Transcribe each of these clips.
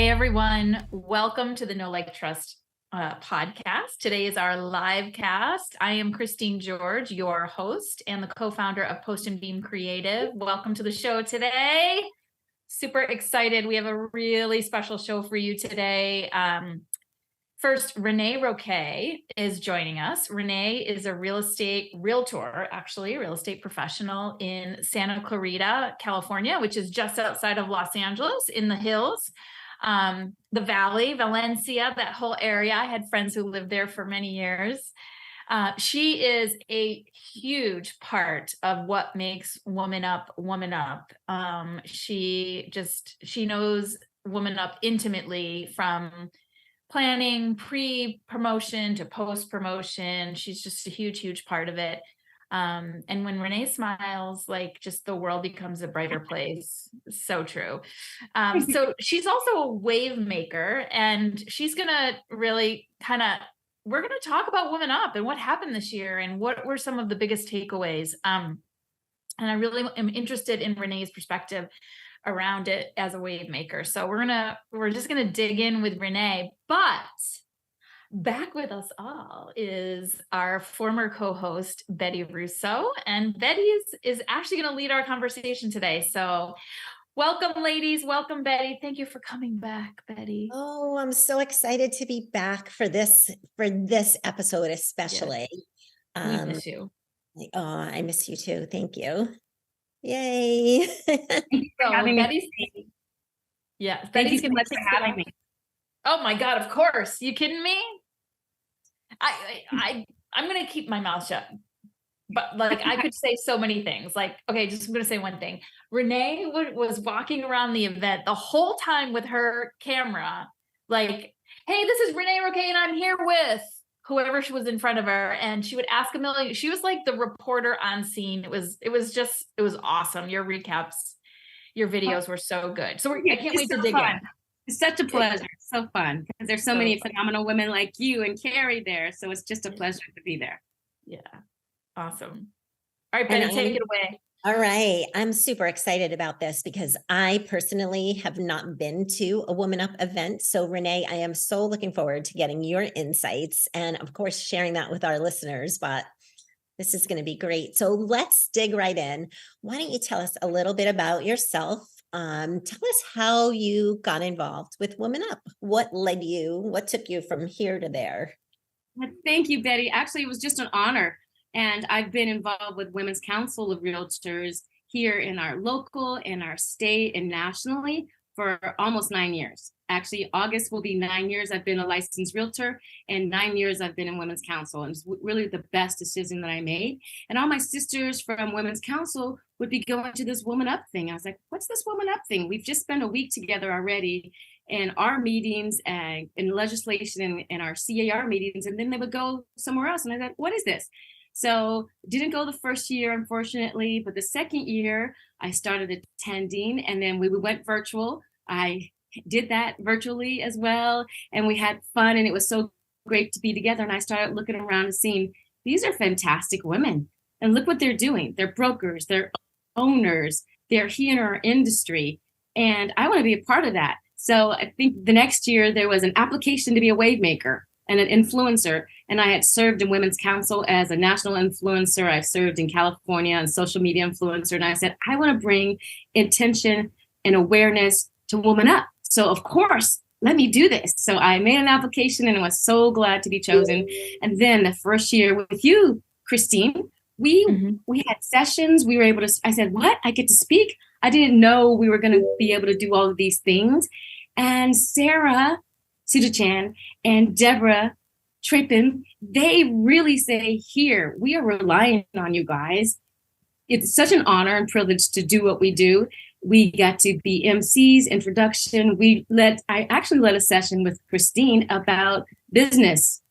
everyone. Welcome to the Know Like Trust podcast. Today is our live cast. I am Christine George, your host and the co-founder of Post and Beam Creative. Welcome to the show today. Super excited. We have a really special show for you today. First, Renée Roqué is joining us. Renée is a real estate professional in Santa Clarita, California, which is just outside of Los Angeles in the hills. The Valley, Valencia, that whole area. I had friends who lived there for many years. She is a huge part of what makes WomanUP. She knows WomanUP intimately from planning, pre-promotion to post-promotion. She's just a huge part of it. And when Renée smiles, like just the world becomes a brighter place. So true. So she's also a Wavemaker, and she's going to really we're going to talk about WomanUP and what happened this year and what were some of the biggest takeaways. And I really am interested in Renée's perspective around it as a Wavemaker. So we're just going to dig in with Renée, but back with us all is our former co-host, Betty Russo. And Betty is actually going to lead our conversation today. So welcome, ladies. Welcome, Betty. Thank you for coming back, Betty. Oh, I'm so excited to be back for this episode, especially. Yes. We miss you. Oh, I miss you too. Thank you. Yay. Betty's Thank you so much for having me. Oh my God, of course. You kidding me? I'm going to keep my mouth shut, but like I could say so many things. Like, okay, just I'm going to say one thing. Renée was walking around the event the whole time with her camera, like, hey, this is Renée Roqué and I'm here with whoever she was in front of her. And she would ask a million. She was like the reporter on scene. It was awesome. Your recaps, your videos were so good. So I can't wait to dig in. It's such a pleasure. It's so fun because there's so many phenomenal women like you and Carrie there. So it's just a pleasure to be there. Yeah. Awesome. All right, Betty, take it away. All right. I'm super excited about this because I personally have not been to a WomanUP event. So Renée, I am so looking forward to getting your insights and of course sharing that with our listeners, but this is going to be great. So let's dig right in. Why don't you tell us a little bit about yourself? Tell us how you got involved with WomanUP. What took you from here to there? Thank you, Betty. Actually, it was just an honor. And I've been involved with Women's Council of Realtors here in our local, in our state, and nationally for almost 9 years. Actually, August will be 9 years I've been a licensed realtor, and 9 years I've been in Women's Council. And it's really the best decision that I made. And all my sisters from Women's Council would be going to this WomanUP thing. I was like, what's this WomanUP thing? We've just spent a week together already in our meetings and in legislation and our CAR meetings. And then they would go somewhere else. And I thought, what is this? So didn't go the first year, unfortunately, but the second year I started attending, and then we went virtual. I did that virtually as well, and we had fun, and it was so great to be together. And I started looking around and seeing these are fantastic women, and look what they're doing. They're brokers, they're owners, they're here in our industry, and I want to be a part of that. So I think the next year there was an application to be a Wavemaker and an influencer. And I had served in Women's Council as a national influencer. I served in California as social media influencer. And I said, I want to bring intention and awareness to WomanUP. So of course, let me do this. So I made an application and I was so glad to be chosen. And then the first year with you, Christine, we had sessions. We were able to, I said, what? I get to speak? I didn't know we were going to be able to do all of these things. And Sarah Sudachan and Deborah Trippin, they really say, here, we are relying on you guys. It's such an honor and privilege to do what we do. We got to be MCs, introduction. I actually led a session with Christine about business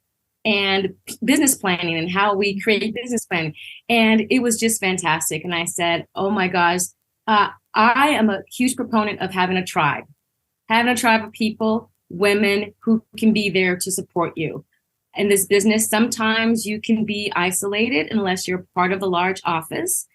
and business planning and how we create business planning. And it was just fantastic. And I said, oh my gosh, I am a huge proponent of having a tribe of people, women who can be there to support you. In this business, sometimes you can be isolated unless you're part of a large office.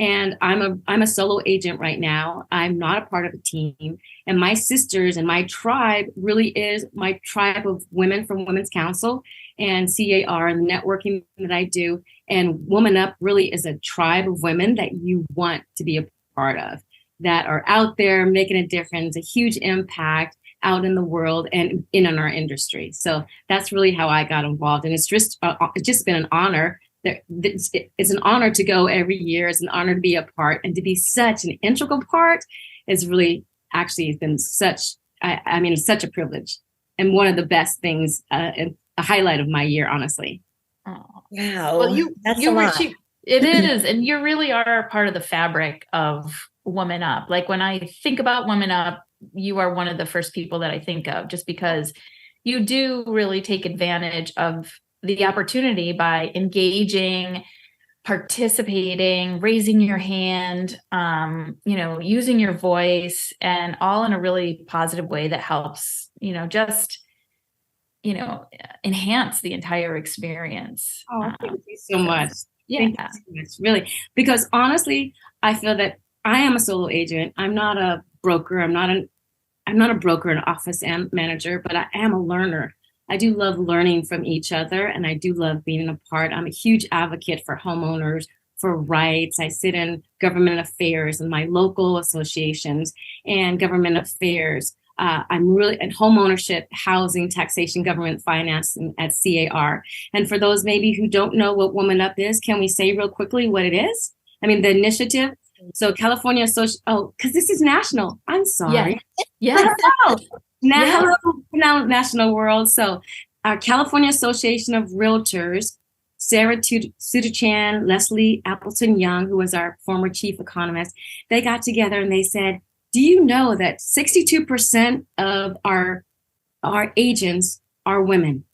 And I'm a solo agent right now. I'm not a part of a team. And my sisters and my tribe really is my tribe of women from Women's Council and CAR and the networking that I do. And Woman Up really is a tribe of women that you want to be a part of, that are out there making a difference, a huge impact out in the world and in our industry. So that's really how I got involved. And it's just been an honor. It's an honor to go every year. It's an honor to be a part, and to be such an integral part is really actually been such, I mean, such a privilege and one of the best things, a highlight of my year, honestly. Oh, wow. Well, That's a lot. It is. And you really are part of the fabric of Woman Up. Like when I think about Woman Up, you are one of the first people that I think of, just because you do really take advantage of the opportunity by engaging, participating, raising your hand, using your voice, and all in a really positive way that helps, enhance the entire experience. Oh, thank you so much. Yeah. Thank you so much, really. Because honestly, I feel that I am a solo agent. I'm not a broker. I'm not a broker, an office manager, but I am a learner. I do love learning from each other, and I do love being a part. I'm a huge advocate for homeowners, for rights. I sit in government affairs and my local associations and government affairs. I'm really at home ownership, housing, taxation, government finance at CAR. And for those maybe who don't know what Woman Up is, can we say real quickly what it is? I mean, the initiative. So California because this is national. I'm sorry. Yeah. Hello, national world. So California Association of Realtors, Sarah Sudachan, Leslie Appleton Young, who was our former chief economist, they got together and they said, do you know that 62% of our agents are women,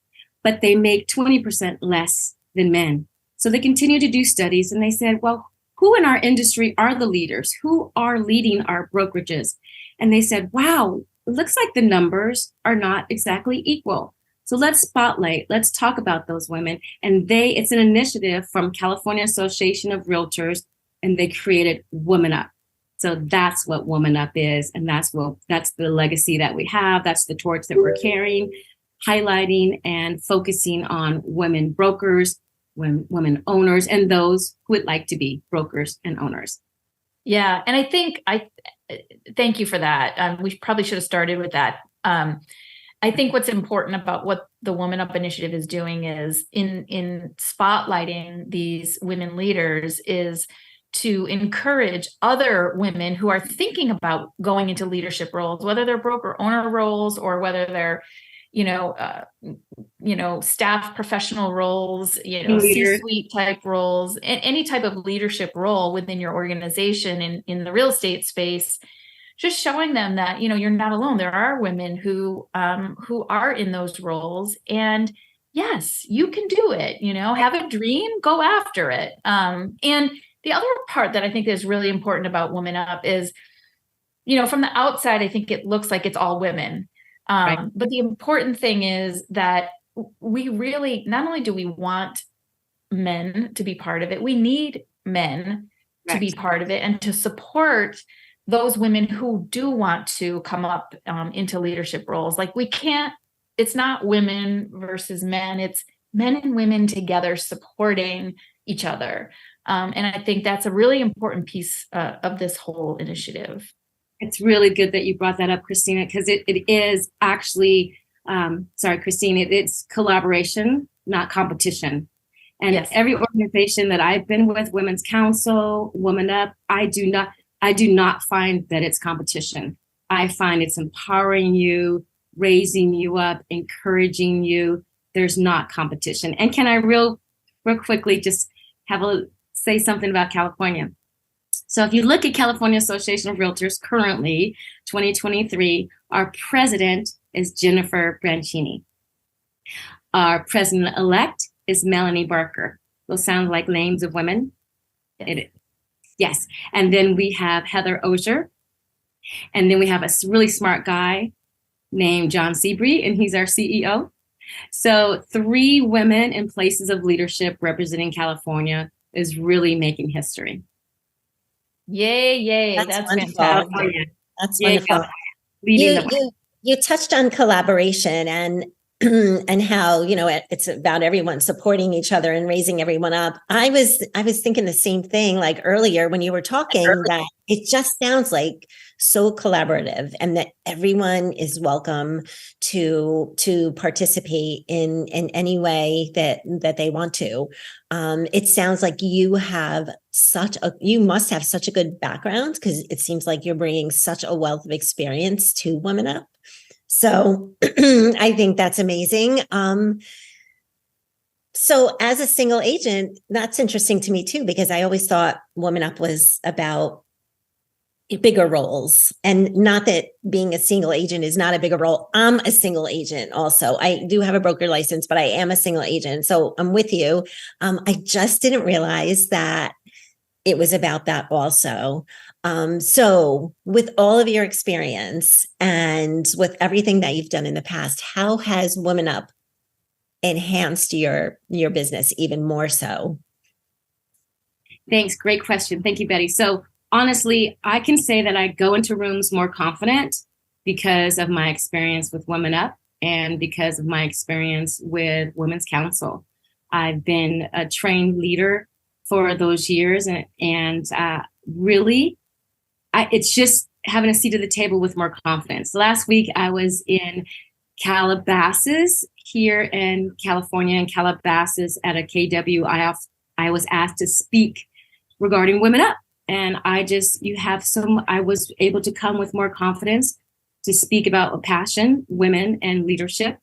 but they make 20% less than men? So they continue to do studies, and they said, well, who in our industry are the leaders? Who are leading our brokerages? And they said, wow, it looks like the numbers are not exactly equal. So let's spotlight, let's talk about those women. And it's an initiative from California Association of Realtors, and they created Woman Up. So that's what Woman Up is. And that's the legacy that we have. That's the torch that we're carrying, highlighting and focusing on women brokers, women owners, and those who would like to be brokers and owners. Yeah. And I think thank you for that. We probably should have started with that. I think what's important about what the Woman Up initiative is doing is in spotlighting these women leaders is to encourage other women who are thinking about going into leadership roles, whether they're broker owner roles or whether they're, staff professional roles, C-suite type roles, any type of leadership role within your organization in the real estate space, just showing them that, you're not alone. There are women who are in those roles, and yes, you can do it, have a dream, go after it. And the other part that I think is really important about Woman Up is, from the outside, I think it looks like it's all women. Right. But the important thing is that we really, not only do we want men to be part of it, we need men to be part of it and to support those women who do want to come up into leadership roles. Like it's not women versus men, it's men and women together supporting each other. And I think that's a really important piece of this whole initiative. It's really good that you brought that up, Christina, because it is actually, sorry, Christine, it's collaboration, not competition. And yes. Every organization that I've been with, Women's Council, Woman Up, I do not find that it's competition. I find it's empowering you, raising you up, encouraging you. There's not competition. And can I real quickly just say something about California? So if you look at California Association of Realtors currently, 2023, our president is Jennifer Branchini. Our president-elect is Melanie Barker. Those sound like names of women. Yes. It is. Yes. And then we have Heather Osher. And then we have a really smart guy named John Seabree, and he's our CEO. So 3 women in places of leadership representing California is really making history. Yay. That's wonderful. fantastic. Oh, yeah. That's Yeah, wonderful. leading the way. You touched on collaboration and and how, it's about everyone supporting each other and raising everyone up. I was thinking the same thing like earlier when you were talking, that it just sounds like so collaborative and that everyone is welcome to participate in any way that they want to. It sounds like you must have such a good background, because it seems like you're bringing such a wealth of experience to WomanUP. So I think that's amazing. So as a single agent, that's interesting to me too, because I always thought WomanUP was about bigger roles, and not that being a single agent is not a bigger role. I'm a single agent also. I do have a broker license, but I am a single agent. So I'm with you. I just didn't realize that it was about that also. So with all of your experience and with everything that you've done in the past, how has WomanUP enhanced your business even more so? Thanks. Great question. Thank you, Betty. So honestly, I can say that I go into rooms more confident because of my experience with WomanUP and because of my experience with Women's Council. I've been a trained leader for those years, and really, it's just having a seat at the table with more confidence. Last week, I was in Calabasas here in California, in Calabasas at a KW. I was asked to speak regarding WomanUP, and I was able to come with more confidence to speak about passion, women, and leadership.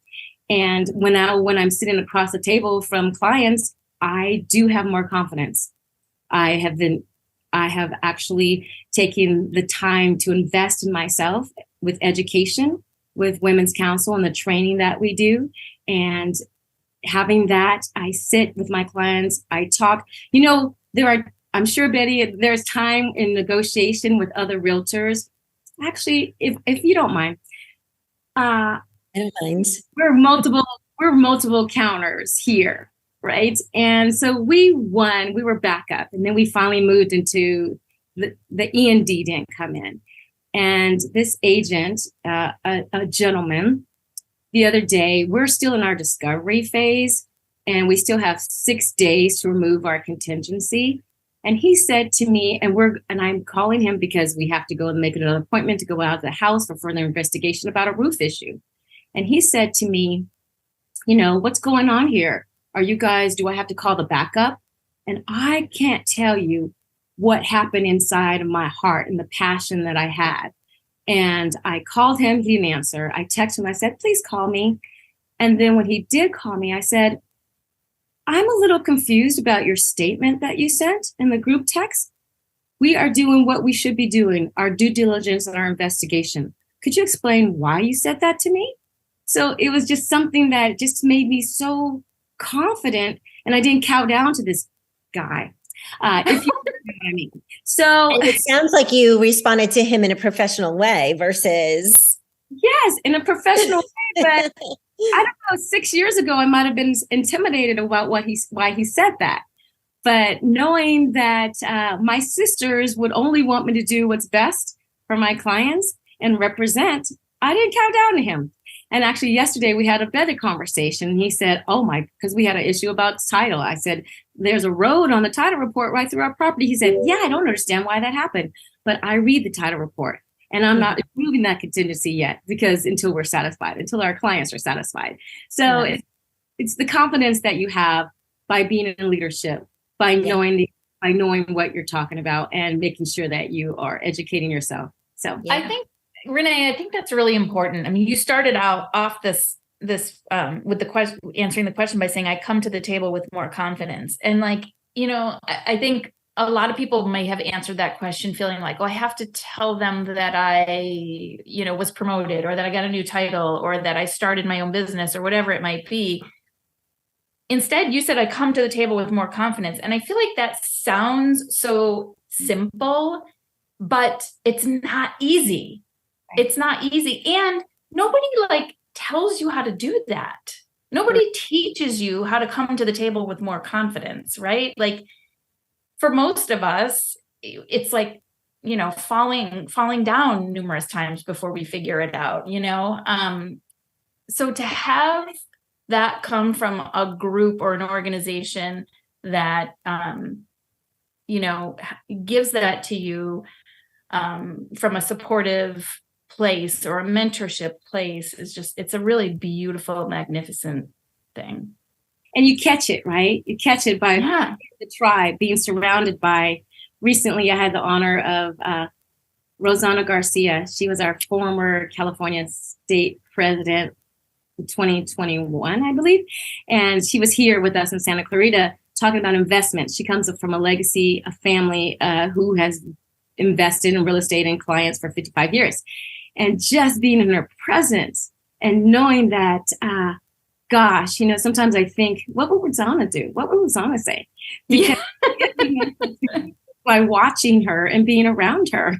And when I'm sitting across the table from clients, I do have more confidence. I have actually taken the time to invest in myself with education, with Women's Council and the training that we do. And having that, I sit with my clients, I talk. I'm sure, Betty, there's time in negotiation with other realtors. Actually, if you don't mind, I don't mind. we're multiple counters here. Right. And so we were backup, and then we finally moved into the E&D didn't come in. And this agent, a gentleman, the other day, we're still in our discovery phase, and we still have 6 days to remove our contingency. And he said to me, and I'm calling him because we have to go and make another appointment to go out of the house for further investigation about a roof issue. And he said to me, what's going on here? Do I have to call the backup? And I can't tell you what happened inside of my heart and the passion that I had. And I called him, he didn't answer. I texted him, I said, please call me. And then when he did call me, I said, I'm a little confused about your statement that you sent in the group text. We are doing what we should be doing, our due diligence and our investigation. Could you explain why you said that to me? So it was just something that just made me so confident, and I didn't cow down to this guy, if you know what I mean. So and it sounds like you responded to him in a professional way versus. Yes, in a professional way, but I don't know, 6 years ago, I might have been intimidated about why he said that. But knowing that my sisters would only want me to do what's best for my clients and represent, I didn't cow down to him. And actually, yesterday we had a better conversation. He said, because we had an issue about title. I said, there's a road on the title report right through our property. He said, yeah, I don't understand why that happened. But I read the title report, and I'm not removing that contingency yet, because until our clients are satisfied. So it's the confidence that you have by being in leadership, by knowing what you're talking about, and making sure that you are educating yourself. So I think, Renee, I think that's really important. I mean, you started off this with the question, answering the question by saying, I come to the table with more confidence. And I think a lot of people may have answered that question feeling like, I have to tell them that I, was promoted, or that I got a new title, or that I started my own business, or whatever it might be. Instead, you said, I come to the table with more confidence. And I feel like that sounds so simple, but it's not easy. It's not easy. And nobody tells you how to do that. Nobody teaches you how to come to the table with more confidence, right? For most of us, it's like falling down numerous times before we figure it out, so to have that come from a group or an organization that, gives that to you, from a supportive place or a mentorship place it's a really beautiful, magnificent thing. And you catch it, right? You catch it by the tribe, being surrounded by. Recently, I had the honor of Rosanna Garcia. She was our former California state president in 2021, I believe. And she was here with us in Santa Clarita talking about investment. She comes from a legacy, a family who has invested in real estate and clients for 55 years. And just being in her presence and knowing that, gosh, sometimes I think, what would Rosanna do? What would Rosanna say? Because by watching her and being around her,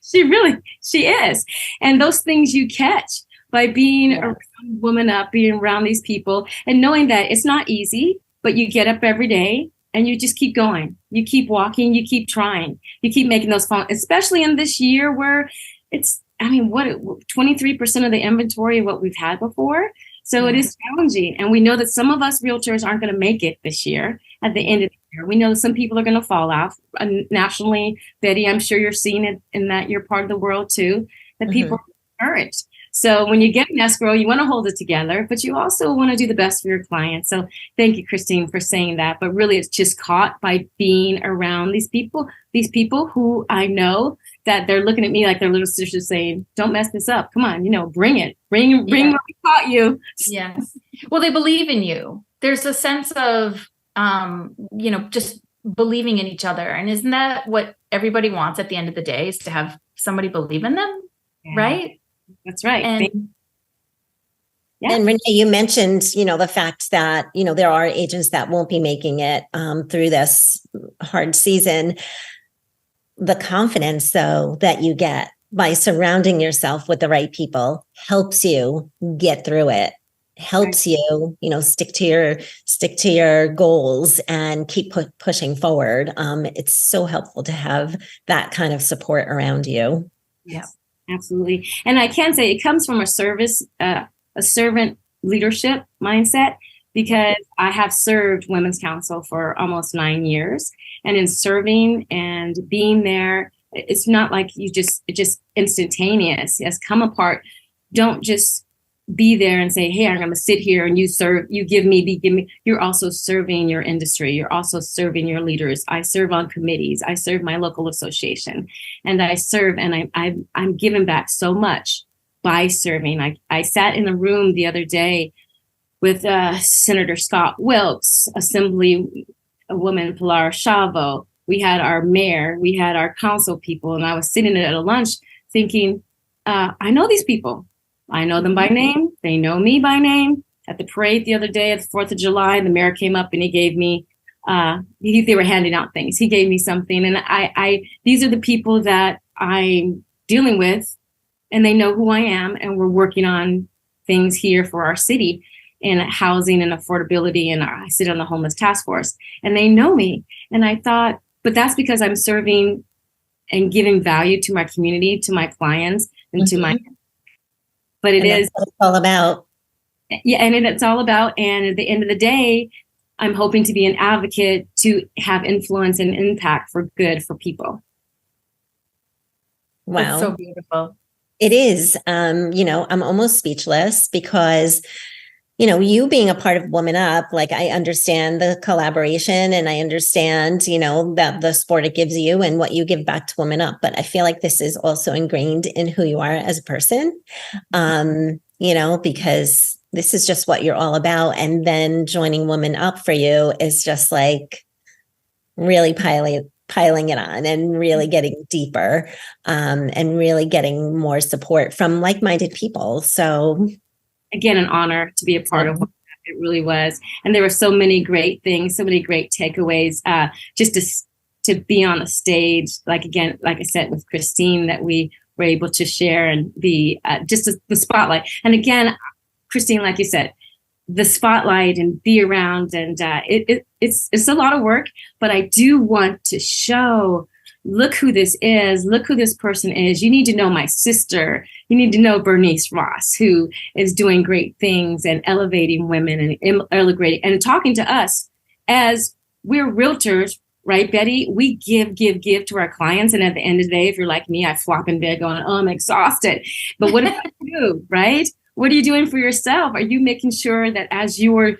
she is. And those things you catch by being around WomanUP, being around these people, and knowing that it's not easy, but you get up every day and you just keep going. You keep walking, you keep trying, you keep making those phone, especially in this year where it's, 23% of the inventory of what we've had before. So it is challenging. And we know that some of us realtors aren't going to make it this year at the end of the year. We know that some people are going to fall off nationally. Betty, I'm sure you're seeing it in that you're part of the world too, that people are discouraged. So when you get an escrow, you want to hold it together, but you also want to do the best for your client. So thank you, Christine, for saying that. But really, it's just caught by being around these people who I know that they're looking at me like their little sisters saying, don't mess this up. Come on, bring it. Bring what we taught you. Yes. Well, they believe in you. There's a sense of, just believing in each other. And isn't that what everybody wants at the end of the day, is to have somebody believe in them? Yeah. Right? That's right. And Renee, you mentioned, the fact that, there are agents that won't be making it through this hard season. The confidence, though, that you get by surrounding yourself with the right people helps you get through it, helps you, stick to your goals and keep pushing forward. It's so helpful to have that kind of support around you. Yes, absolutely. And I can say it comes from a servant leadership mindset, because I have served Women's Council for almost 9 years. And in serving and being there, it's not like it's just instantaneous. Yes, come apart. Don't just be there and say, hey, I'm going to sit here and you serve, you give me. You're also serving your industry. You're also serving your leaders. I serve on committees. I serve my local association, and I serve, and I'm giving back so much by serving. I sat in a room the other day with Senator Scott Wilkes, Assemblywoman Pilar Chavo. We had our mayor, we had our council people, and I was sitting at a lunch thinking, I know these people. I know them by name. They know me by name. At the parade the other day, at the 4th of July, the mayor came up and he gave me, they were handing out things. He gave me something. And these are the people that I'm dealing with, and they know who I am. And we're working on things here for our city in housing and affordability. And I sit on the homeless task force, and they know me. And I thought, but that's because I'm serving and giving value to my community, to my clients, and to my, but it is what it's all about. Yeah. And it's all about, and at the end of the day, I'm hoping to be an advocate to have influence and impact for good for people. Wow. That's so beautiful. It is. I'm almost speechless because, you being a part of WomanUP, like I understand the collaboration and I understand, that the support it gives you and what you give back to WomanUP. But I feel like this is also ingrained in who you are as a person, because this is just what you're all about. And then joining WomanUP for you is just like really piling it on and really getting deeper and really getting more support from like-minded people. So again, an honor to be a part of what it really was. And there were so many great things, so many great takeaways, just to be on the stage, like I said, with Christine, that we were able to share and be just the spotlight. And again, Christine, like you said, the spotlight and be around, and it's a lot of work, but I do want to show look who this is. Look who this person is. You need to know my sister. You need to know Bernice Ross, who is doing great things and elevating women and elevating and talking to us as we're realtors, right, Betty? We give to our clients. And at the end of the day, if you're like me, I flop in bed going, oh, I'm exhausted. But what do you do, right? What are you doing for yourself? Are you making sure that as you're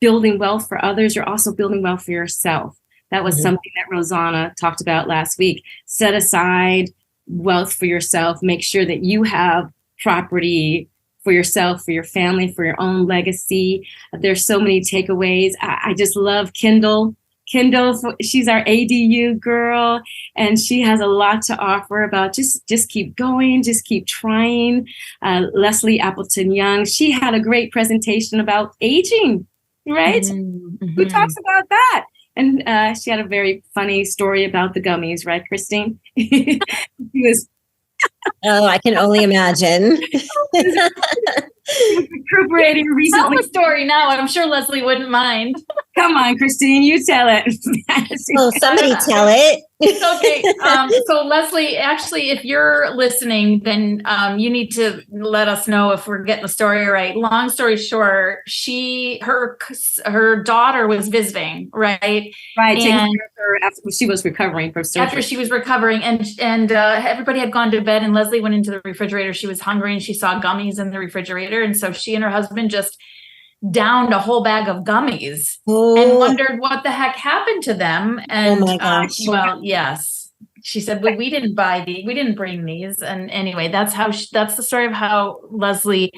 building wealth for others, you're also building wealth for yourself? That was something that Rosanna talked about last week. Set aside wealth for yourself. Make sure that you have property for yourself, for your family, for your own legacy. There's so many takeaways. I just love Kendall. Kendall, she's our ADU girl, and she has a lot to offer about just keep going, just keep trying. Leslie Appleton Young, she had a great presentation about aging, right? Mm-hmm. Who talks about that? And she had a very funny story about the gummies, right, Christine? She was. Oh, I can only imagine. Recuperating recently. Tell the story now. I'm sure Leslie wouldn't mind. Come on, Christine, you tell it. Oh, somebody tell it. Okay. So Leslie, actually, if you're listening, then you need to let us know if we're getting the story right. Long story short, her daughter was visiting, right? Right. Taking care of her after she was recovering from surgery. After she was recovering, and everybody had gone to bed, and Leslie went into the refrigerator. She was hungry, and she saw gummies in the refrigerator, and so she and her husband just downed a whole bag of gummies and wondered what the heck happened to them. And oh my gosh. Well, yes, she said, well, we didn't bring these. And anyway, that's the story of how Leslie,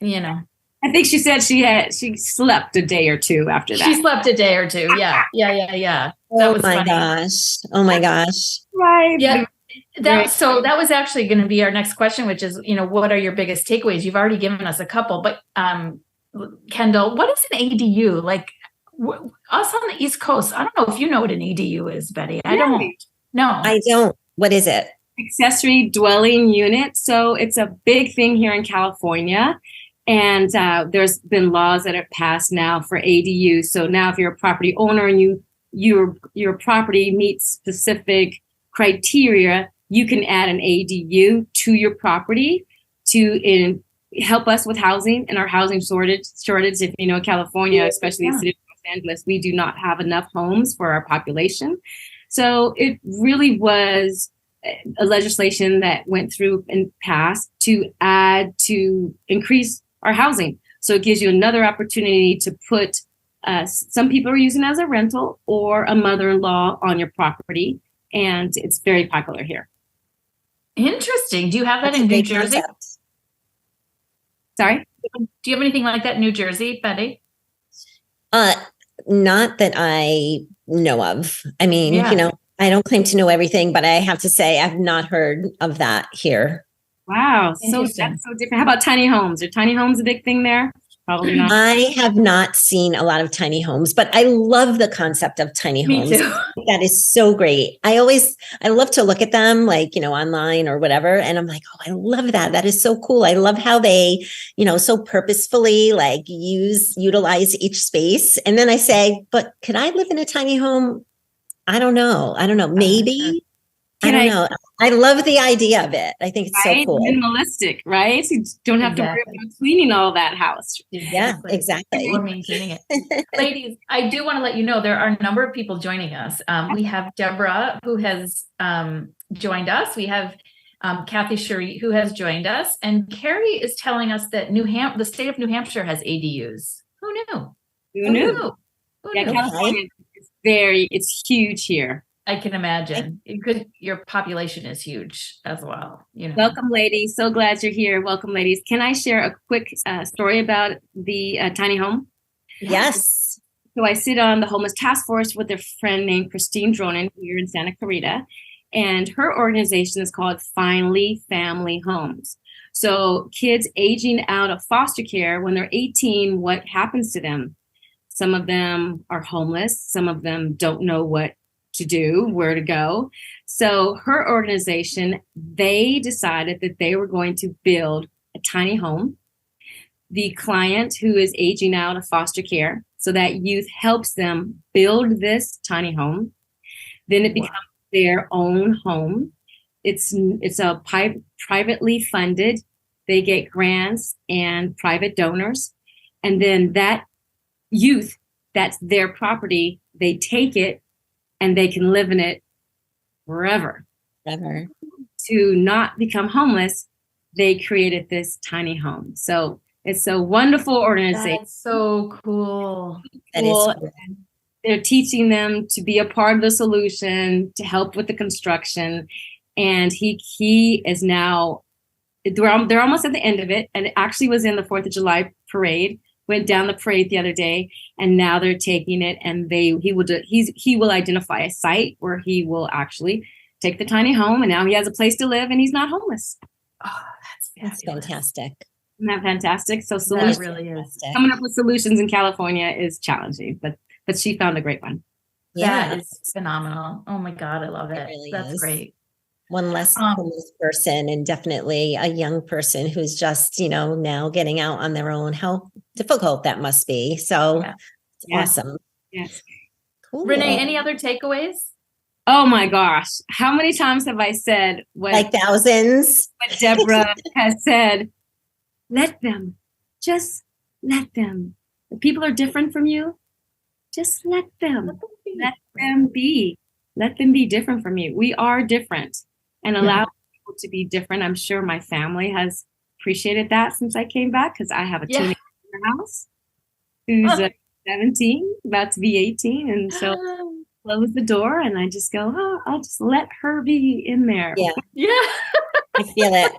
I think she said she slept a day or two after that. She slept a day or two. Yeah. That was my funny. gosh. Oh my gosh. Right. Yeah. That was actually going to be our next question, which is, what are your biggest takeaways? You've already given us a couple, but Kendall, what is an ADU? Like us on the East Coast, I don't know if you know what an ADU is, Betty. I don't. No, I don't. What is it? Accessory dwelling unit. So it's a big thing here in California. And there's been laws that are passed now for ADU. So now if you're a property owner and your property meets specific criteria, you can add an ADU to your property to help us with housing and our housing shortage. If you know California, especially the city of Los Angeles, we do not have enough homes for our population. So it really was a legislation that went through and passed to increase our housing. So it gives you another opportunity to put some people are using it as a rental or a mother-in-law on your property. And it's very popular here. Interesting. Do you have that in New Jersey? Sorry? Do you have anything like that in New Jersey, Betty? Not that I know of. I mean, I don't claim to know everything, but I have to say I've not heard of that here. Wow. So that's so different. How about tiny homes? Are tiny homes a big thing there? Probably not. I have not seen a lot of tiny homes, but I love the concept of tiny homes. Me too. That is so great. I love to look at them online or whatever. And I'm like, oh, I love that. That is so cool. I love how they, so purposefully utilize each space. And then I say, but could I live in a tiny home? I don't know. Maybe. I don't know. I love the idea of it. I think it's so cool. Minimalistic, right? You don't have to worry about cleaning all that house. Yeah, exactly. Or maintaining it. Ladies, I do want to let you know there are a number of people joining us. We have Deborah, who has joined us. We have Kathy Cherie, who has joined us. And Carrie is telling us that the state of New Hampshire has ADUs. Who knew? Who knew? California is it's huge here. I can imagine. Your population is huge as well. Welcome, ladies. So glad you're here. Welcome, ladies. Can I share a quick story about the tiny home? Yes. So I sit on the homeless task force with a friend named Christine Dronin here in Santa Clarita, and her organization is called Finally Family Homes. So kids aging out of foster care when they're 18, what happens to them? Some of them are homeless. Some of them don't know what to do, where to go. So her organization, they decided that they were going to build a tiny home. The client who is aging out of foster care, so that youth helps them build this tiny home. Then it becomes their own home. It's a privately funded. They get grants and private donors. And then that youth, that's their property, they take it and they can live in it forever. Forever. To not become homeless, they created this tiny home. So it's a wonderful organization. That's so cool. That is cool. They're teaching them to be a part of the solution, to help with the construction. And he is now, they're almost at the end of it. And it actually was in the 4th of July parade, went down the parade the other day. And now they're taking it, and he will identify a site where he will actually take the tiny home. And now he has a place to live and he's not homeless. Oh, That's fantastic. Isn't that fantastic? So that really is. Coming up with solutions in California is challenging, but she found a great one. Yeah, That is phenomenal. Oh my God, I love it. really That's is. great. One less homeless person, and definitely a young person who's just, now getting out on their own. How difficult that must be. So it's awesome. Yes. Cool. Renee, any other takeaways? Oh my gosh. How many times have I said like thousands? What Deborah has said, let them, just let them. If people are different from you, just let them. Let them be. Let them be different from you. We are different, and allow people to be different. I'm sure my family has appreciated that since I came back, because I have a teenager in the house who's 17, about to be 18. And so close the door and I just go, I'll just let her be in there. Yeah. I feel it.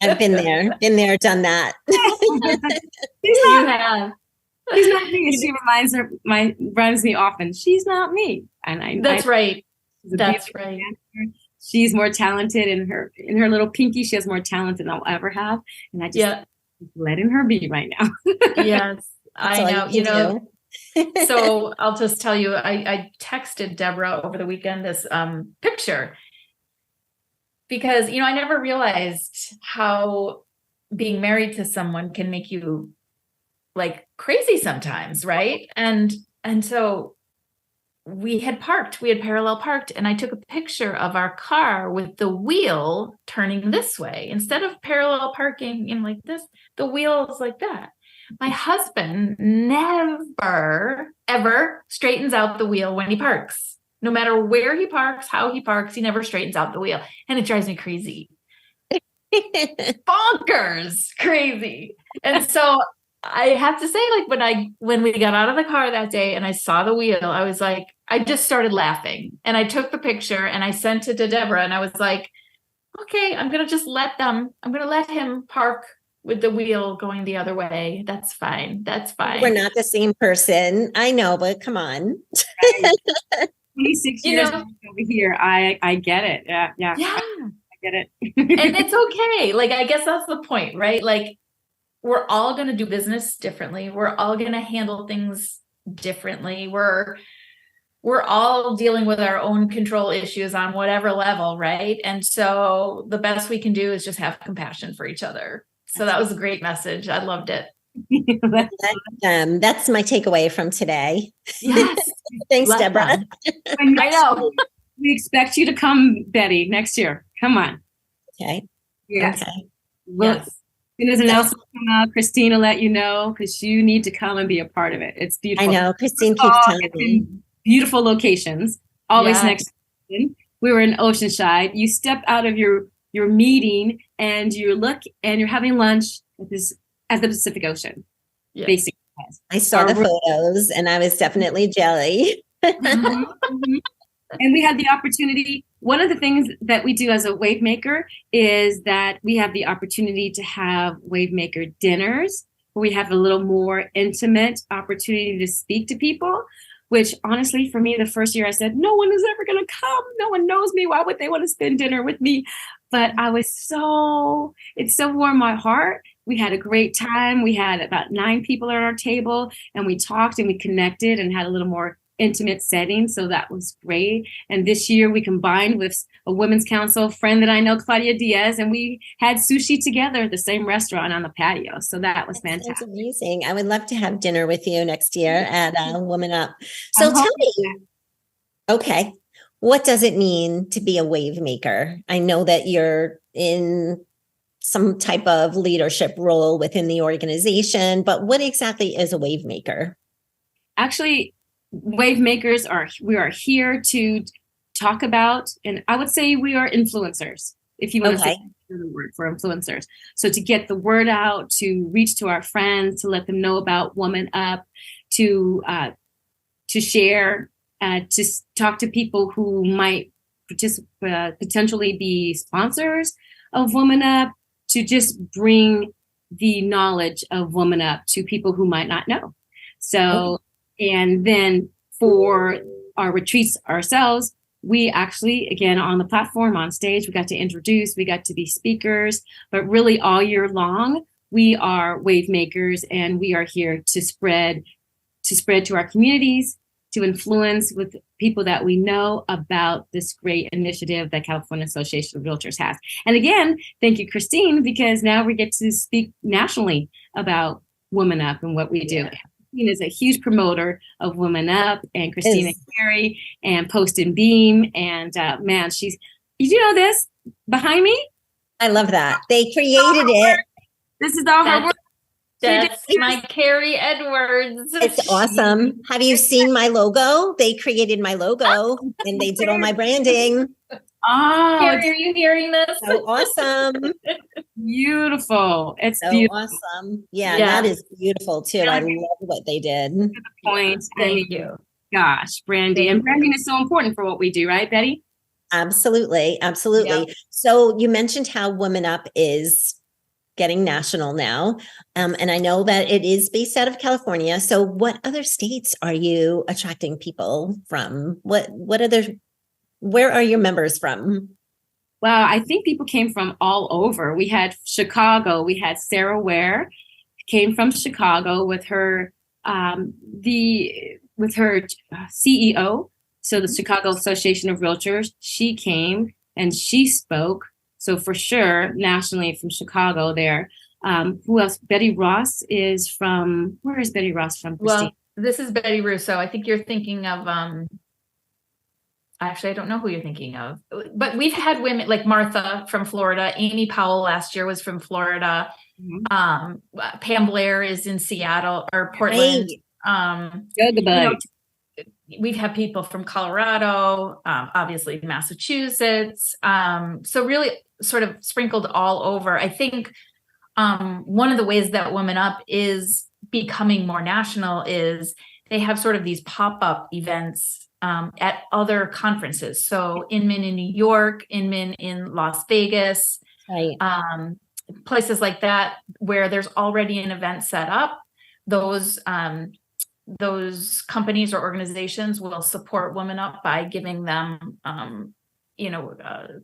I've been there, done that. You have. She's not me. She reminds me often. She's not me. And That's right. That's right. Dancer. She's more talented in her little pinky. She has more talent than I'll ever have. And I just letting her be right now. Yes, I know. So I'll just tell you, I texted Deborah over the weekend this picture because, I never realized how being married to someone can make you like crazy sometimes. Right. And so we had parallel parked, and I took a picture of our car with the wheel turning this way instead of parallel parking in like this, the wheel is like that. My husband never, ever straightens out the wheel when he parks. No matter where he parks, how he parks, he never straightens out the wheel. And it drives me crazy. Bonkers crazy. And so I have to say, like, when we got out of the car that day and I saw the wheel, I was like, I just started laughing. And I took the picture and I sent it to Deborah, and I was like, okay, I'm going to let him park with the wheel going the other way. That's fine. We're not the same person. I know, but come on. 26 years over here. I get it. Yeah. I get it. And it's okay. Like, I guess that's the point, right? Like, we're all going to do business differently. We're all going to handle things differently. We're all dealing with our own control issues on whatever level, right? And so the best we can do is just have compassion for each other. So that was a great message. I loved it. That's my takeaway from today. Yes. Thanks, Deborah. I know. We expect you to come, Betty, next year. Come on. Okay. Yes. Okay. Well, as soon as an announcement come out, Christine will let you know, because you need to come and be a part of it. It's beautiful. I know. Christine keeps telling me. Beautiful locations, always next to the ocean. We were in Oceanside. You step out of your meeting and you look and you're having lunch at the Pacific Ocean. Yeah. Basically. I saw the photos and I was definitely jelly. And we had the opportunity. One of the things that we do as a Wavemaker is that we have the opportunity to have Wavemaker dinners, where we have a little more intimate opportunity to speak to people, which honestly, for me, the first year I said, no one is ever going to come. No one knows me. Why would they want to spend dinner with me? But it so warmed my heart. We had a great time. We had about 9 people at our table, and we talked and we connected and had a little more intimate setting. So that was great. And this year we combined with a women's council friend that I know, Claudia Diaz, and we had sushi together at the same restaurant on the patio. So that was fantastic. That's amazing. I would love to have dinner with you next year at WomanUP. So tell me, okay, What does it mean to be a wave maker? I know that you're in some type of leadership role within the organization, but what exactly is a wave maker? Actually, Wavemakers we are here to talk about, and I would say we are influencers, if you want to say the word for influencers. So to get the word out, to reach to our friends, to let them know about WomanUP, to share, to talk to people who might potentially be sponsors of WomanUP, to just bring the knowledge of WomanUP to people who might not know. So, and then for our retreats ourselves, we actually, again, on the platform, on stage, we got to introduce, we got to be speakers, but really all year long, we are wave makers, and we are here to spread to our communities, to influence with people that we know about this great initiative that California Association of Realtors has. And again, thank you, Christine, because now we get to speak nationally about WomanUP and what we do. Christine is a huge promoter of WomanUP, and Christina Carey and Post and Beam. And man, did you know this behind me? I love that. They created it. This is all her work. That's my Carrie Edwards. It's awesome. Have you seen my logo? They created my logo and they did all my branding. Oh, Carrie, are you hearing this? So awesome. Beautiful. It's so beautiful. Awesome. Yeah, that is beautiful too. I love what they did. To the point. Thank you. Gosh, branding. And branding is so important for what we do, right, Betty? Absolutely. Absolutely. Yep. So you mentioned how WomanUP is getting national now. And I know that it is based out of California. So what other states are you attracting people from? Where are your members from? Well, I think people came from all over. We had Chicago. We had Sarah Ware came from Chicago with her CEO. So the Chicago Association of Realtors, she came and she spoke. So for sure, nationally from Chicago there. Who else? Betty Ross is from, where is Betty Ross from, Christine? Well, this is Betty Russo. I think you're thinking of, actually, I don't know who you're thinking of, but we've had women like Martha from Florida. Amy Powell last year was from Florida. Mm-hmm. Pam Blair is in Seattle or Portland. We've had people from Colorado, obviously Massachusetts. So really sort of sprinkled all over. I think one of the ways that WomanUP is becoming more national is they have sort of these pop-up events at other conferences. So Inman in New York, Inman in Las Vegas, right. Places like that where there's already an event set up. Those companies or organizations will support WomanUP by giving them,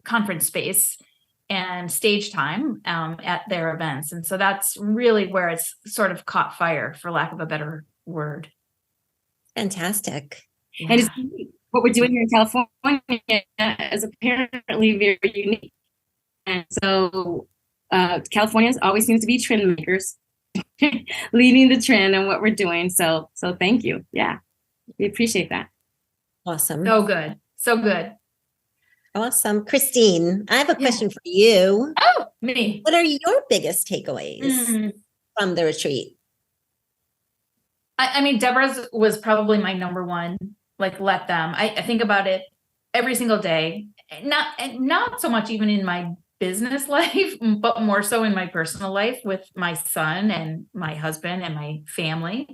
conference space and stage time at their events. And so that's really where it's sort of caught fire, for lack of a better word. Fantastic. Yeah. And it's what we're doing here in California is apparently very unique. And so California always seems to be trend makers. Leading the trend and what we're doing. So thank you. Yeah, we appreciate that. Awesome. So good. So good. Awesome. Christine, I have a question for you. Oh, me. What are your biggest takeaways from the retreat? I mean, Deborah's was probably my number one. Like, let them. I think about it every single day. Not so much even in my business life, but more so in my personal life with my son and my husband and my family.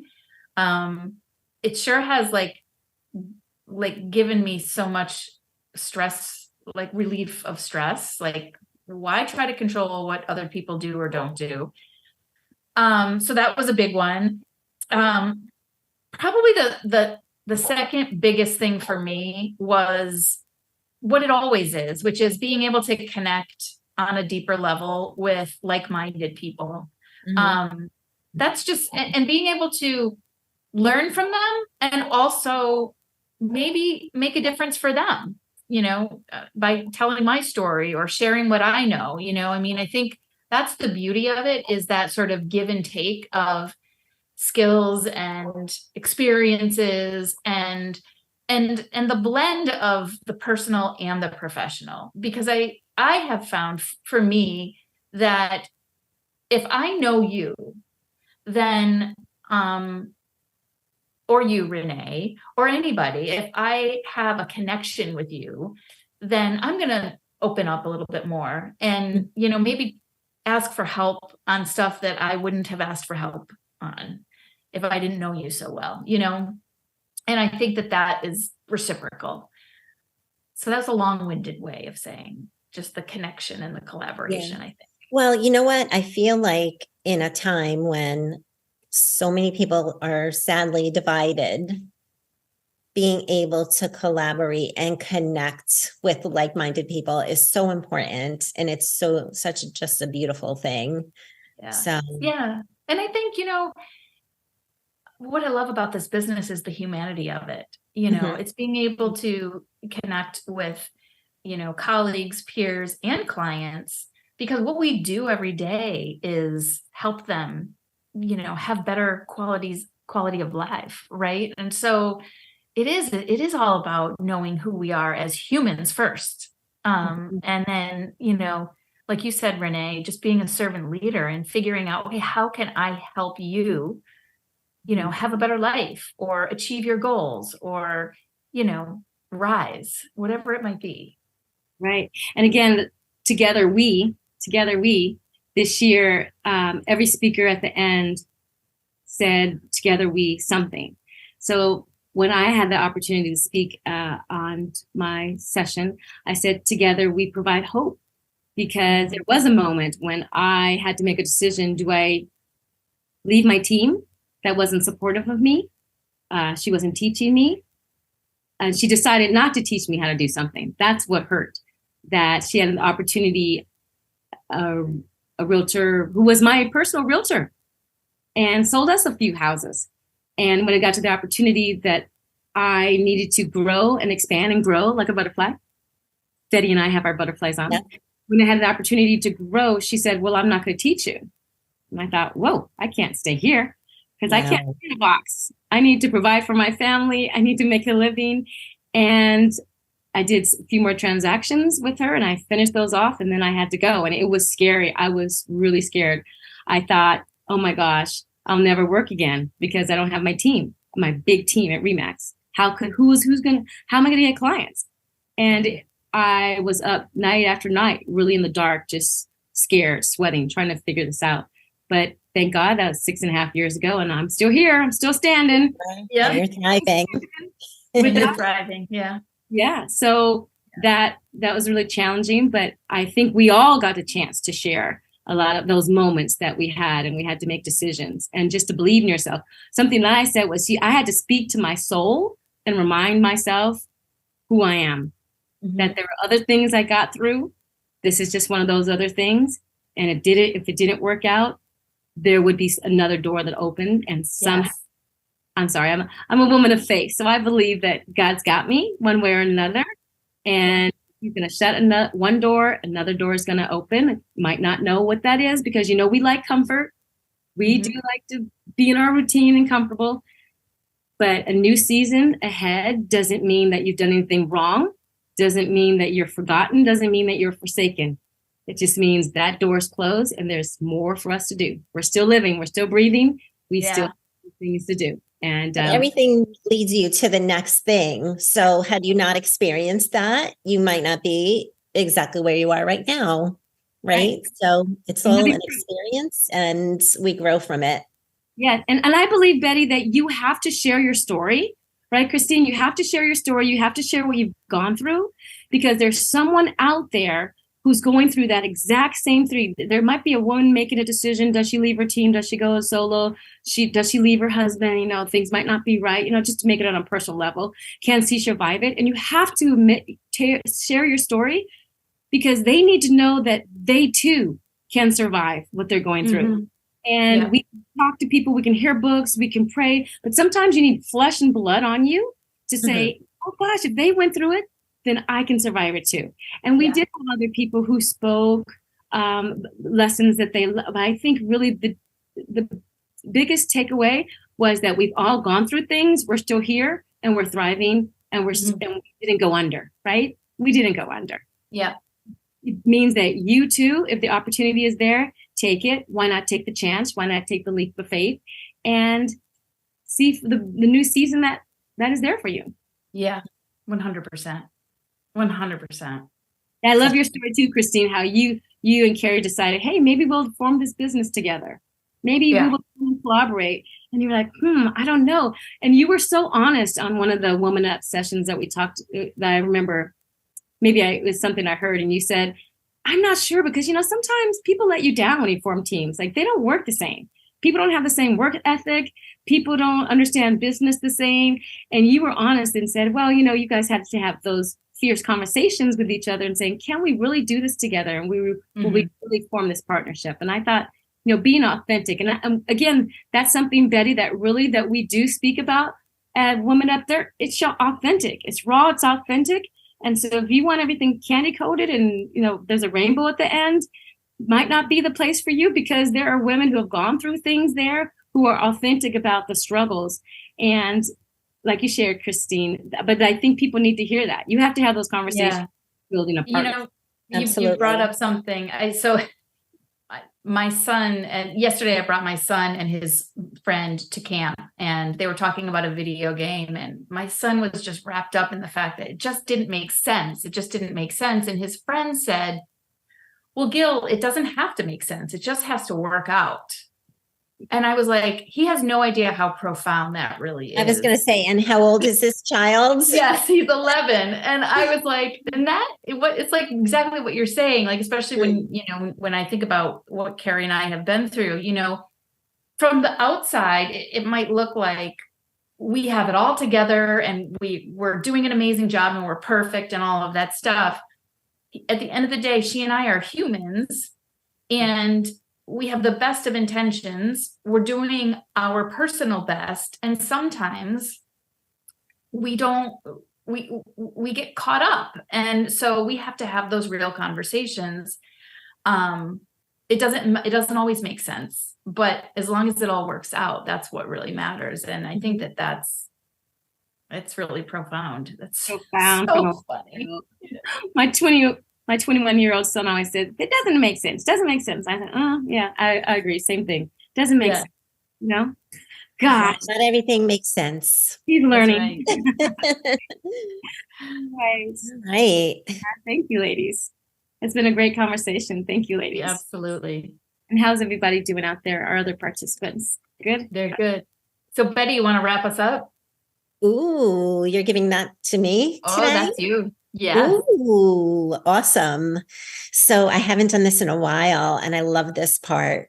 It sure has like given me so much stress, like relief of stress. Like, why try to control what other people do or don't do? So that was a big one. Probably the second biggest thing for me was what it always is, which is being able to connect on a deeper level with like-minded people. Mm-hmm. That's just, and being able to learn from them and also maybe make a difference for them, by telling my story or sharing what I know, I mean, I think that's the beauty of it, is that sort of give and take of skills and experiences and and the blend of the personal and the professional, because I have found for me that if I know you, then or you, Renee, or anybody, if I have a connection with you, then I'm going to open up a little bit more and, maybe ask for help on stuff that I wouldn't have asked for help on if I didn't know you so well, and I think that is reciprocal. So that's a long-winded way of saying just the connection and the collaboration, I think. Well, you know what? I feel like in a time when so many people are sadly divided, being able to collaborate and connect with like-minded people is so important. And it's such just a beautiful thing. Yeah. So, yeah. And I think, what I love about this business is the humanity of it. It's being able to connect with, colleagues, peers, and clients, because what we do every day is help them, have better quality of life. Right. And so it is all about knowing who we are as humans first. And then, like you said, Renee, just being a servant leader and figuring out, okay, how can I help you, have a better life or achieve your goals or, rise, whatever it might be. Right. And again, together we, this year, every speaker at the end said, together we something. So when I had the opportunity to speak on my session, I said, together we provide hope, because there was a moment when I had to make a decision. Do I leave my team that wasn't supportive of me? She wasn't teaching me. And she decided not to teach me how to do something. That's what hurt. That she had an opportunity, a realtor who was my personal realtor, and sold us a few houses. And when it got to the opportunity that I needed to grow and expand and grow like a butterfly, Betty and I have our butterflies on. Yeah. When I had the opportunity to grow, she said, well, I'm not going to teach you. And I thought, whoa, I can't stay here because I can't stay in a box. I need to provide for my family. I need to make a living. And I did a few more transactions with her and I finished those off, and then I had to go. And it was scary. I was really scared. I thought, oh my gosh, I'll never work again because I don't have my team, my big team at Remax. How am I going to get clients? And I was up night after night, really in the dark, just scared, sweating, trying to figure this out. But thank God that was 6.5 years ago, and I'm still here. I'm still standing. Yeah, you're thriving. We're thriving. Yeah. Yeah. So that was really challenging, but I think we all got a chance to share a lot of those moments that we had, and we had to make decisions and just to believe in yourself. Something that I said was, I had to speak to my soul and remind myself who I am, that there were other things I got through. This is just one of those other things. And if it didn't work out, there would be another door that opened, and somehow, I'm sorry, I'm a woman of faith. So I believe that God's got me one way or another, and He's going to shut one door, another door is going to open. I might not know what that is, because, we like comfort. We do like to be in our routine and comfortable, but a new season ahead doesn't mean that you've done anything wrong. Doesn't mean that you're forgotten. Doesn't mean that you're forsaken. It just means that door's closed and there's more for us to do. We're still living. We're still breathing. We still have things to do. And everything leads you to the next thing. So had you not experienced that, you might not be exactly where you are right now. Right. So it's all an experience, and we grow from it. Yeah. And I believe, Betty, that you have to share your story, right? Christine, you have to share your story. You have to share what you've gone through, because there's someone out there who's going through that exact same thing. There might be a woman making a decision. Does she leave her team? Does she go solo? Does she leave her husband? Things might not be right, just to make it on a personal level. Can she survive it? And you have to share your story, because they need to know that they too can survive what they're going through. And we can talk to people, we can hear books, we can pray, but sometimes you need flesh and blood on you to say, oh gosh, if they went through it, then I can survive it too. And we did have other people who spoke lessons that they love. I think really the biggest takeaway was that we've all gone through things. We're still here and we're thriving, and and we didn't go under, right? We didn't go under. Yeah. It means that you too, if the opportunity is there, take it. Why not take the chance? Why not take the leap of faith and see the new season that is there for you? Yeah. 100%. 100%. I love your story too, Christine, how you and Carrie decided, hey, maybe we'll form this business together. Maybe we will collaborate. And you were like, I don't know. And you were so honest on one of the WomanUP sessions that we talked, that I remember, maybe it was something I heard, and you said, I'm not sure, because, sometimes people let you down when you form teams. Like, they don't work the same. People don't have the same work ethic. People don't understand business the same. And you were honest and said, well, you guys had to have those fierce conversations with each other and saying, can we really do this together? And will we really form this partnership? And I thought, being authentic. And again, that's something, Betty, that we do speak about at WomanUP. It's authentic. It's raw. It's authentic. And so if you want everything candy coated and, there's a rainbow at the end, might not be the place for you, because there are women who have gone through things there who are authentic about the struggles. And like you shared, Christine, but I think people need to hear that. You have to have those conversations, building a partnership. You brought up something. My son, and yesterday I brought my son and his friend to camp, and they were talking about a video game, and my son was just wrapped up in the fact that it just didn't make sense. It just didn't make sense. And his friend said, well, Gil, it doesn't have to make sense. It just has to work out. And I was like, he has no idea how profound that really is. I was going to say, and how old is this child? Yes, he's 11. And I was like, it's like exactly what you're saying. Like, especially when, when I think about what Carrie and I have been through, from the outside, it might look like we have it all together and we're doing an amazing job and we're perfect and all of that stuff. At the end of the day, she and I are humans, and we have the best of intentions. We're doing our personal best. And sometimes we get caught up. And so we have to have those real conversations. It doesn't always make sense, but as long as it all works out, that's what really matters. And I think it's really profound. That's so funny. My 21-year-old son always said, it doesn't make sense. Doesn't make sense. I said, yeah, I agree. Same thing. Doesn't make sense. God. Not everything makes sense. He's learning. Right. Thank you, ladies. It's been a great conversation. Thank you, ladies. Absolutely. And how's everybody doing out there? Our other participants? Good? They're good. So Betty, you want to wrap us up? Ooh, you're giving that to me today? Oh, that's you. Yeah. Ooh, awesome. So I haven't done this in a while, and I love this part.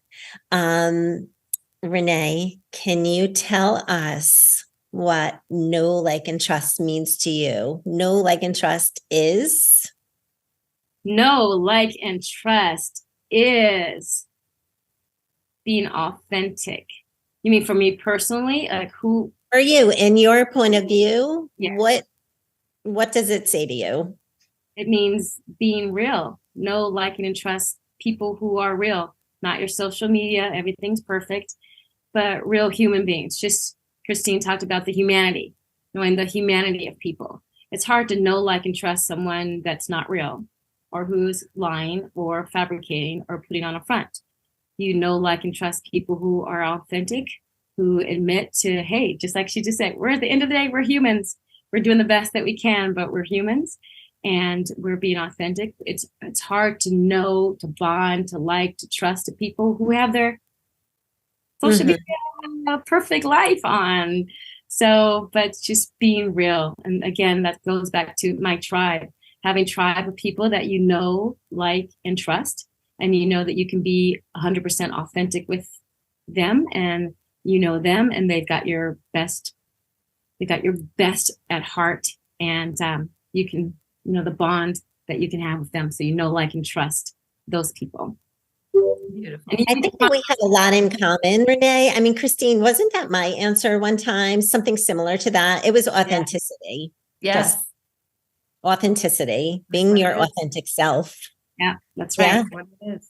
Renee, can you tell us what know, like, and trust means to you? Know, like, and trust is? Know, like, and trust is being authentic. You mean for me personally? Like, who? For you, in your point of view, yes. What does it say to you? It means being real. Know, like, and trust people who are real, not your social media. Everything's perfect, but real human beings. Just Christine talked about the humanity, knowing the humanity of people. It's hard to know, like, and trust someone that's not real, or who's lying or fabricating or putting on a front. You know, like, and trust people who are authentic, who admit to, hey, just like she just said, we're at the end of the day, we're humans. We're doing the best that we can, but we're humans and we're being authentic. It's hard to know, to bond, to like, to trust the people who have their social media perfect life on. So, but just being real. And again, that goes back to my tribe, having tribe of people that you know, like, and trust. And you know that you can be 100% authentic with them, and you know them, and they've got your best at heart, and you can, the bond that you can have with them. So like, and trust those people. Beautiful. I think that we have a lot in common, Renee. I mean, Christine, wasn't that my answer one time? Something similar to that. It was authenticity. Yes. Just authenticity, being your authentic self. Yeah, that's right. Yeah. What it is.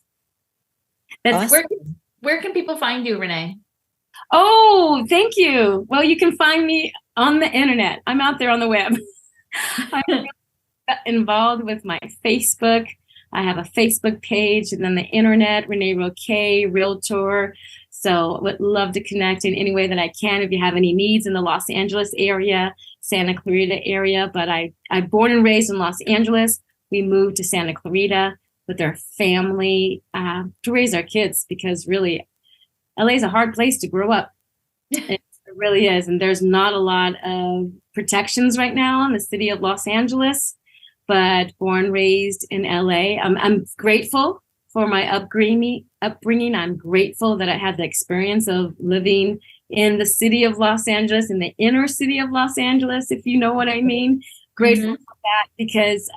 That's awesome. Where can people find you, Renee? Oh, thank you. Well, you can find me on the internet. I'm out there on the web. I'm really involved with my Facebook. I have a Facebook page, and then the internet, Renée Roqué, Realtor. So would love to connect in any way that I can if you have any needs in the Los Angeles area, Santa Clarita area. But I'm born and raised in Los Angeles. We moved to Santa Clarita with our family to raise our kids, because really LA is a hard place to grow up. It really is. And there's not a lot of protections right now in the city of Los Angeles, but born, raised in LA. I'm grateful for my upbringing. I'm grateful that I had the experience of living in the city of Los Angeles, in the inner city of Los Angeles, if you know what I mean. Grateful for that, because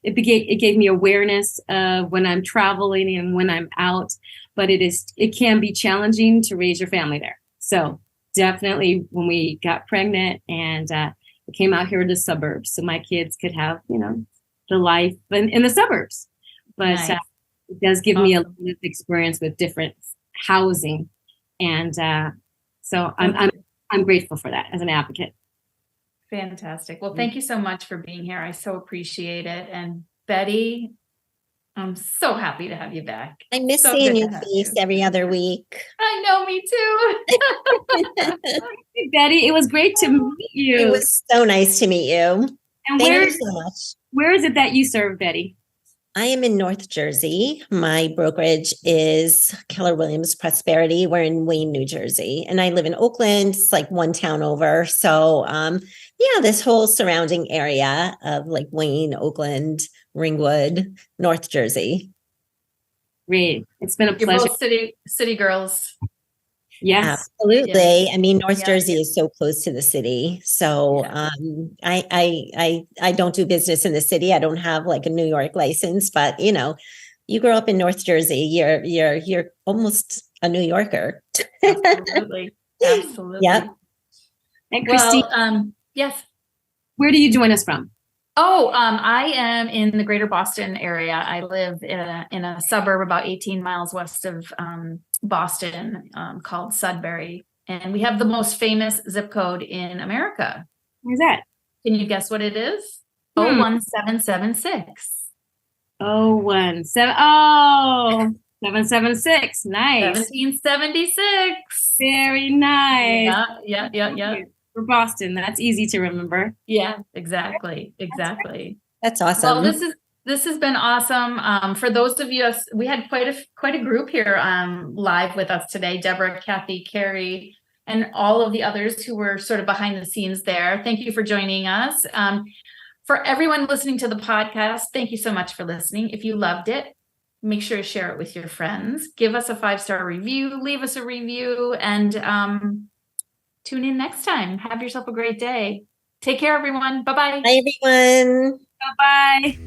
it gave me awareness of when I'm traveling and when I'm out, but it can be challenging to raise your family there. So definitely when we got pregnant and we came out here to the suburbs, so my kids could have, the life in the suburbs. But Nice. It does give me a little bit of experience with different housing. And so I'm grateful for that as an advocate. Fantastic. Well, thank you so much for being here. I so appreciate it. And Betty, I'm so happy to have you back. I miss So seeing good your to have face you. every other week. I know, me too. Hey, Betty, it was great to meet you. It was so nice to meet you. And Thank you so much. where is it that you serve, Betty? I am in North Jersey. My brokerage is Keller Williams Prosperity. We're in Wayne, New Jersey, and I live in Oakland. It's like one town over. So, this whole surrounding area of like Wayne, Oakland, Ringwood, North Jersey. Great. It's been a You're pleasure. both city girls. Yes. Absolutely. I mean, North Yeah. Jersey is so close to the city. So I don't do business in the city. I don't have like a New York license, but you grow up in North Jersey, you're almost a New Yorker. Absolutely. Absolutely. Yep. And Christine, Yes. where do you join us from? Oh, I am in the greater Boston area. I live in a suburb about 18 miles west of Boston called Sudbury. And we have the most famous zip code in America. Where's that? Can you guess what it is? 01776. 776. Nice. 1776. Very nice. Yeah. For Boston, that's easy to remember. Yeah, exactly. That's awesome. Well, this has been awesome. For those of you, we had quite a group here live with us today. Deborah, Kathy, Carrie, and all of the others who were sort of behind the scenes there. Thank you for joining us. For everyone listening to the podcast, thank you so much for listening. If you loved it, make sure to share it with your friends. Give us a 5-star review. Leave us a review, and tune in next time. Have yourself a great day. Take care, everyone. Bye-bye. Bye, everyone. Bye-bye.